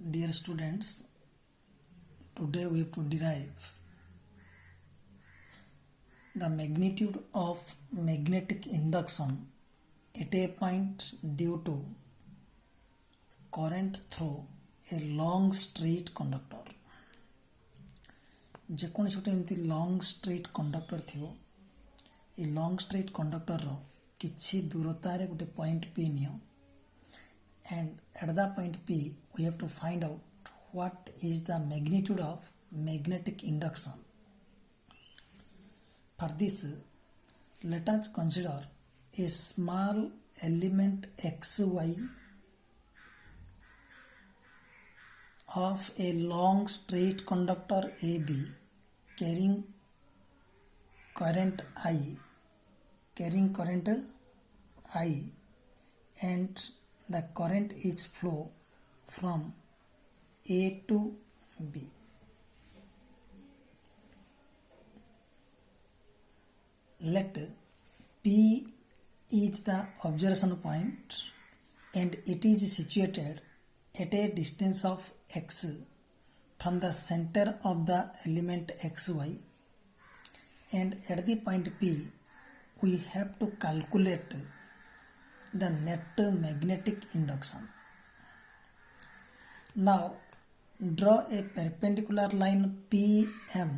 Dear students, today we have to derive the magnitude of magnetic induction at a point due to current through a long straight conductor. ଯେକୌଣସି ଗୋଟେ ଏମିତି long straight conductor ଥିବ, ଏ long straight କଣ୍ଡକ୍ଟରର କିଛି ଦୂରତାରେ ଗୋଟେ point P ନିଅ, and at that point P we have to find out what is the magnitude of magnetic induction. For this, let us consider a small element xy of a long straight conductor AB carrying current I, and the current is flow from A to B. Let P is the observation point and it is situated at a distance of x from the center of the element xy, and at the point P we have to calculate the net magnetic induction. Now draw a perpendicular line PM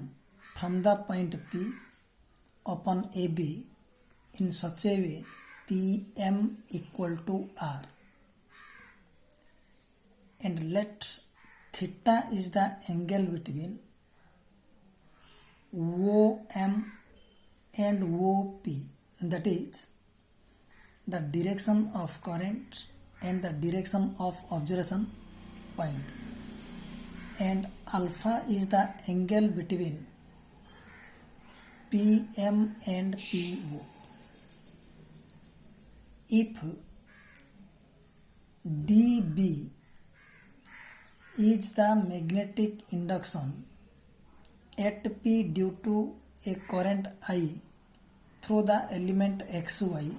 from the point P upon AB in such a way PM equal to R, and let theta is the angle between OM and OP, that is the direction of current and the direction of observation point, and alpha is the angle between PM and PO. If dB is the magnetic induction at P due to a current I through the element xy,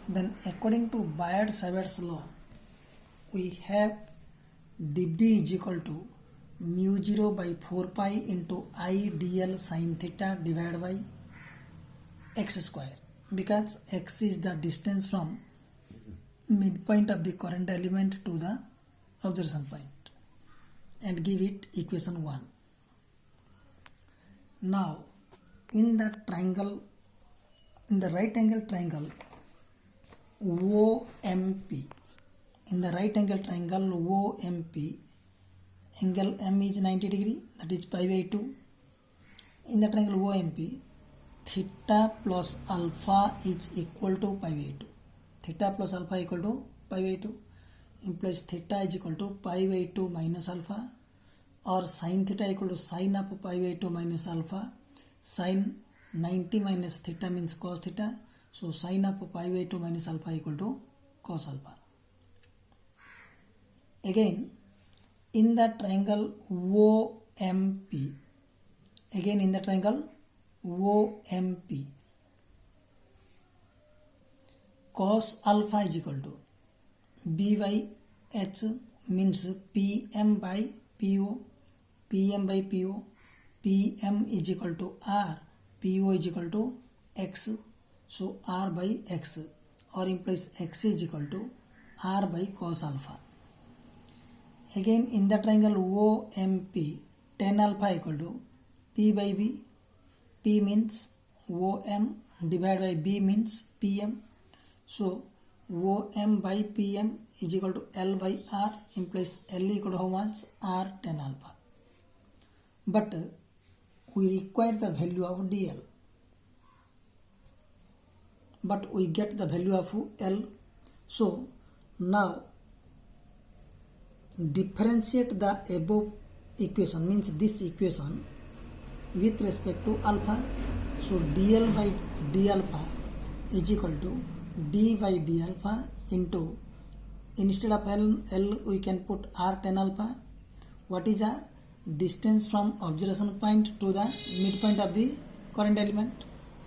then according to Biot-Savart's law, we have dB is equal to mu 0 by 4 pi into I dl sin theta divided by x square, because x is the distance from midpoint of the current element to the observation point, and give it equation 1. Now in the triangle, in the right angle triangle OMP, in the right angle triangle OMP, angle M is 90 degree, that is pi by 2. In the triangle OMP, theta plus alpha is equal to pi by 2. Theta plus alpha equal to pi by 2 implies theta is equal to pi by 2 minus alpha, or sin theta equal to sin of pi by 2 minus alpha. Sin 90 minus theta means cos theta, so sin of pi by 2 minus alpha equal to cos alpha. Again in the triangle OMP, cos alpha is equal to B by H, means PM by PO, PM is equal to R, PO is equal to X, so R by X, or implies X is equal to R by cos alpha. Again in the triangle OMP, tan alpha equal to P by B, P means OM divided by B means PM, so OM by PM is equal to L by R, implies L equal to how much? R tan alpha. But we require the value of DL, but we get the value of L. So now differentiate the above equation, means this equation, with respect to alpha. So dl by d alpha is equal to d by d alpha into, instead of L we can put R tan alpha. What is R? Distance from observation point to the midpoint of the current element.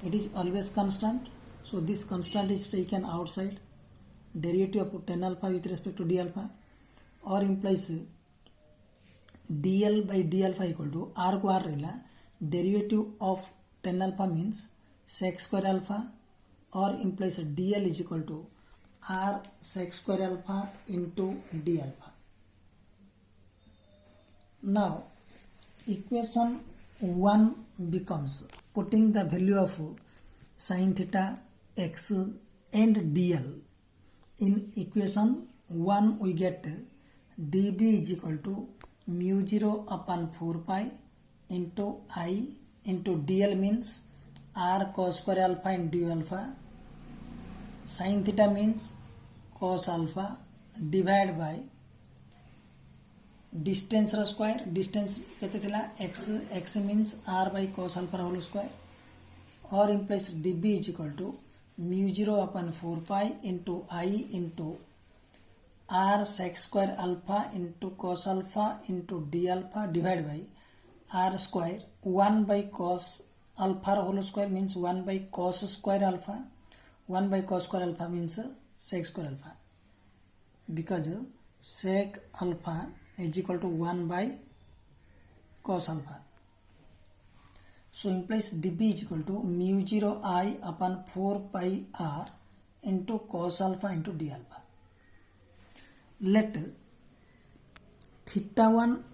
It is always constant, so this constant is taken outside. Derivative of tan alpha with respect to d alpha, or implies dl by d alpha equal to r को r रहा derivative of tan alpha means sec square alpha or implies dl is equal to r sec square alpha into d alpha. Now equation 1 becomes putting the value of sin theta x and dl in equation 1 we get dB is equal to mu 0 upon 4 pi into I into dl means r cos square alpha into alpha, sin theta means cos alpha divided by distance square, distance केते थिला x, x means r by cos alpha whole square or implies dB is equal to mu 0 upon 4 pi into I into r sec square alpha into cos alpha into d alpha divided by r square 1 by cos alpha whole square means 1 by cos square alpha, 1 by cos square alpha means sec square alpha because sec alpha is equal to 1 by cos alpha. So implies dB is equal to mu 0 I upon 4 pi r into cos alpha into d alpha. Let theta 1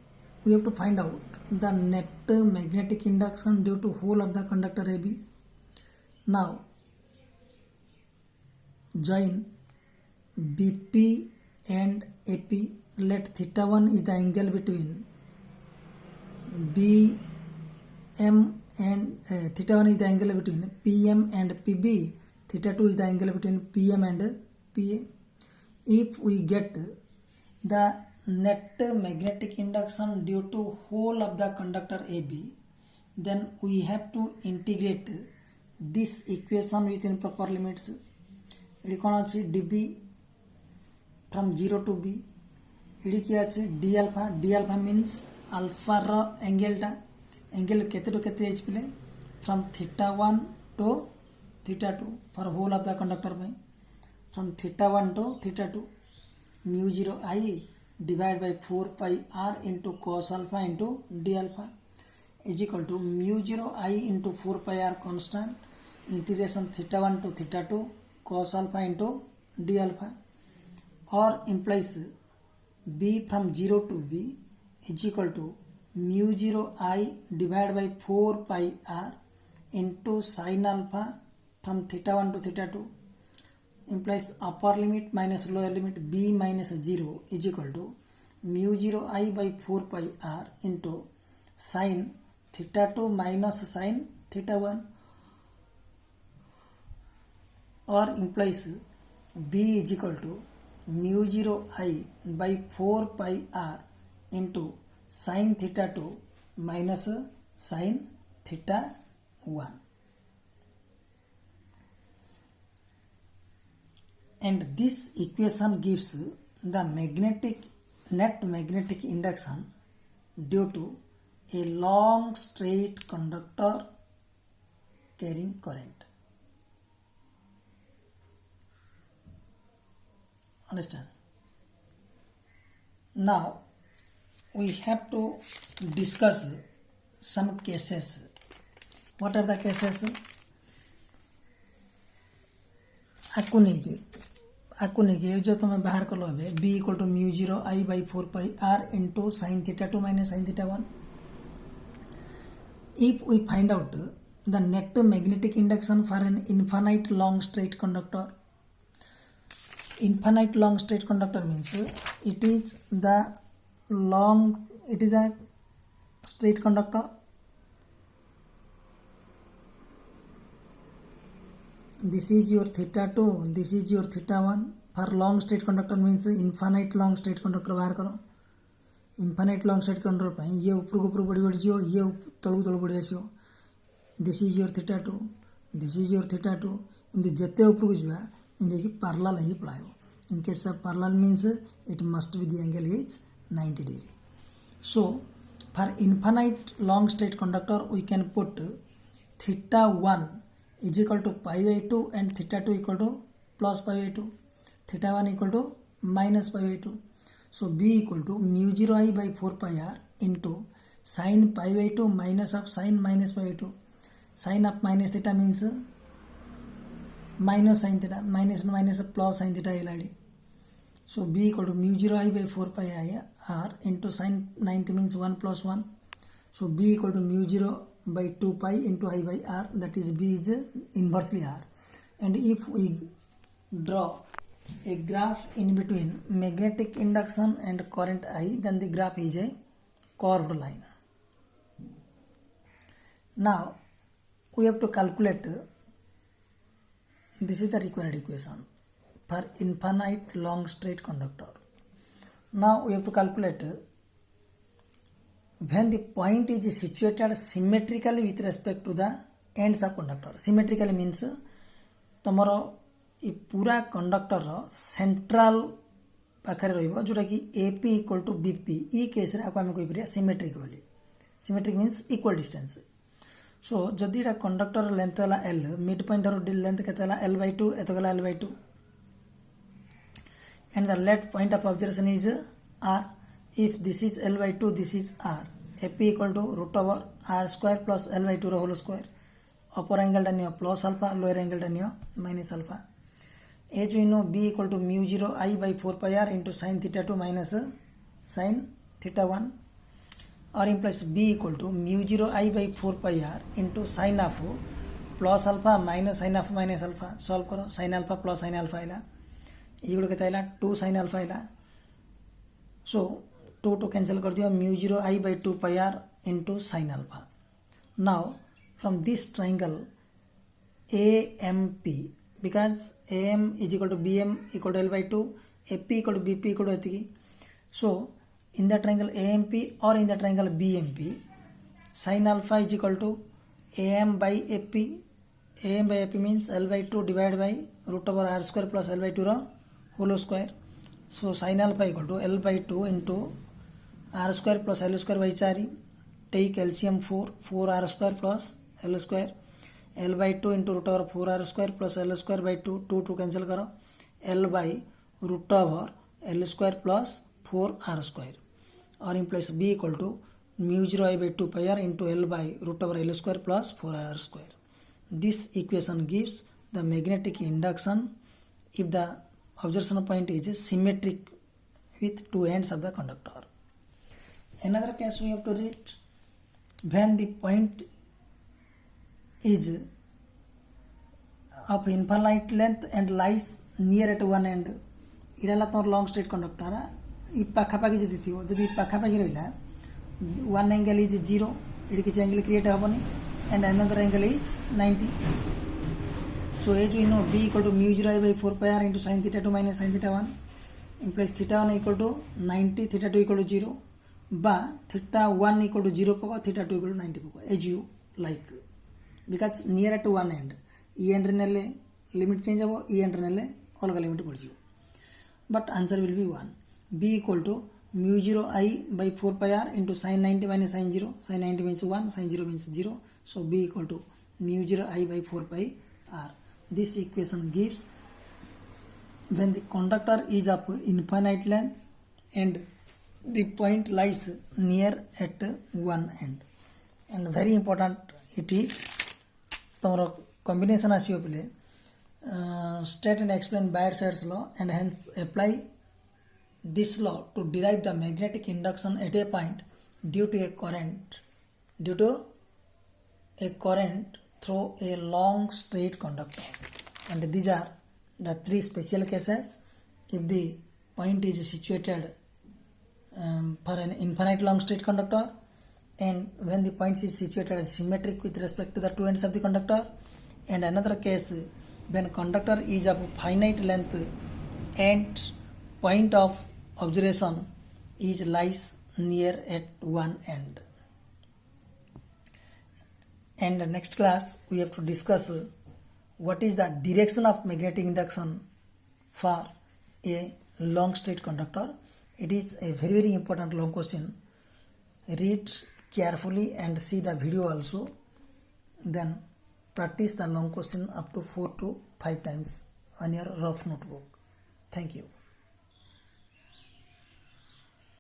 we have to find out the net magnetic induction due to whole of the conductor AB. Now join BP and AP. Let theta 1 is the angle between BM and theta 1 is the angle between PM and PB. Theta 2 is the angle between PM and PA. If we get the net magnetic induction due to whole of the conductor AB, then we have to integrate this equation within proper limits. It is dB from 0 to B. It is d alpha. D alpha means alpha ro angle ta angle kete to kete h pile from theta 1 to theta 2 for whole of the conductor by from theta 1 to theta 2 mu 0 I divided by 4 pi r into cos alpha into d alpha is equal to mu 0 I into 4 pi r constant integration theta 1 to theta 2 cos alpha into d alpha or implies b from 0 to b is equal to mu 0 I divided by 4 pi r into sin alpha from theta 1 to theta 2 implies upper limit minus lower limit b minus 0 is equal to mu 0 I by 4 pi r into sin theta 2 minus sin theta 1 or implies b is equal to mu 0 I by 4 pi r into sin theta 2 minus sin theta 1. And this equation gives the net magnetic induction due to a long straight conductor carrying current. Understand? Now we have to discuss some cases. What are the cases? आपको नहीं कि जो तुम्हें बाहर कर लो है b equal to mu 0 I by 4 pi r into sin theta 2 minus sin theta 1. If we find out the net magnetic induction for an infinite long straight conductor, infinite long straight conductor means it is a straight conductor. This is your theta 2, this is your theta 1. For long straight conductor means infinite long straight conductor बाहर करो. Infinite long straight conductor पे ये ऊपर बढ़ी जियो, ये तलू बढ़ी आसियो. This is your theta 2, this is your theta 2. इनके जत्ते ऊपर को जुआ इनके parallel ही पढ़ायो. In case of parallel means it must be the angle is 90 degree. So for infinite long straight conductor we can put theta 1 is equal to pi by 2 and theta 2 equal to plus pi by 2. Theta 1 equal to minus pi by 2. So B equal to mu 0 I by 4 pi r into sin pi by 2 minus of sin minus pi by 2. Sin of minus theta means minus sin theta, minus plus sin theta LID. So B equal to mu 0 I by 4 pi I r into sin 90 means 1 plus 1. So B equal to mu 0 by 2 pi into I by r, that is B is inversely r. And if we draw a graph in between magnetic induction and current I, then the graph is a curved line. Now we have to calculate, this is the required equation for infinite long straight conductor. Now we have to calculate when the point is situated symmetrically with respect to the ends of conductor. Symmetrically means तमर ये पूरा conductor central पाखे रहा जोटा कि AP equal to BP ई case रे आम कहीपर सिमेट्रिक बोली. Symmetric means equal distance. So जदि कंडक्टर लेंथ है L, मिड पॉइंट लेंथ के L/2 एत गला L/2 and the let point of observation is R. If this is L/2 this is R. AP equal to root over R square plus L/2 whole square. Upper angle टा नियो plus alpha, lower angle टा नियो minus alpha. ए जो इनो B equal to mu 0 I by 4 pi r into sin theta 2 minus sin theta 1, or implies B equal to mu 0 I by 4 pi r into sin of plus alpha minus sin of minus alpha. Solve करो. sin alpha plus sin alpha आइला, ये के आइला 2 sin alpha आइला. So 2 to cancel कर दियो, mu 0 I by 2 pi r into sin alpha. Now from this triangle AMP, because AM is equal to BM equal to L by 2, AP equal to BP equal to एतिकी. So in the triangle AMP or in the triangle BMP, sin alpha is equal to AM by AP. AM by AP means L by 2 divided by root over R square plus L by 2 ro whole square. So sin alpha equal to L by 2 into R square plus L square by 4. Take LCM 4 R square plus L square. L by 2 into root over 4R square plus L square by 2 to cancel करो. L by root over L square plus 4R square, or implies B equal to mu 0 I by 2 pi r into L by root over L square plus 4R square. This equation gives the magnetic induction if the observation point is symmetric with two ends of the conductor. Another case we have to read, when the point is of infinite length and lies near at one end. इड़ा तुम long straight conductor इ पाखापाखि जदि थी जदि पाखापाखि रहा one angle is 0, ये किसी angle create हेनी and another angle is 90. So ये जो इनो B equal to mu 0 I by 4 pi r into sin theta 2 minus sin theta 1 implies theta 1 equal to 90, theta 2 equal to 0, बा theta 1 equal to 0 पको, theta 2 equal to 90 पको, as you like. Because near at one end, E end नेले limit change हो, E end नेले अलग limit बढ़ जाओ. But answer will be 1. B equal to mu 0 I by 4 pi r into sin 90 minus sin 0. Sin 90 means 1, sin 0 means 0. So B equal to mu 0 I by 4 pi r. This equation gives when the conductor is of infinite length and the point lies near at one end. And very important it is तुम combination आसो पे state and explain Biot Savart's law and hence apply this law to derive the magnetic induction at a point due to a current through a long straight conductor. And these are the three special cases. If the point is situated for an infinite long straight conductor, and when the point is situated symmetric with respect to the two ends of the conductor, and another case when conductor is of finite length and point of observation is lies near at one end. And the next class we have to discuss what is the direction of magnetic induction for a long straight conductor. It is a very important long question. Read carefully and see the video also, then practice the long question up to 4 to 5 times on your rough notebook. Thank you.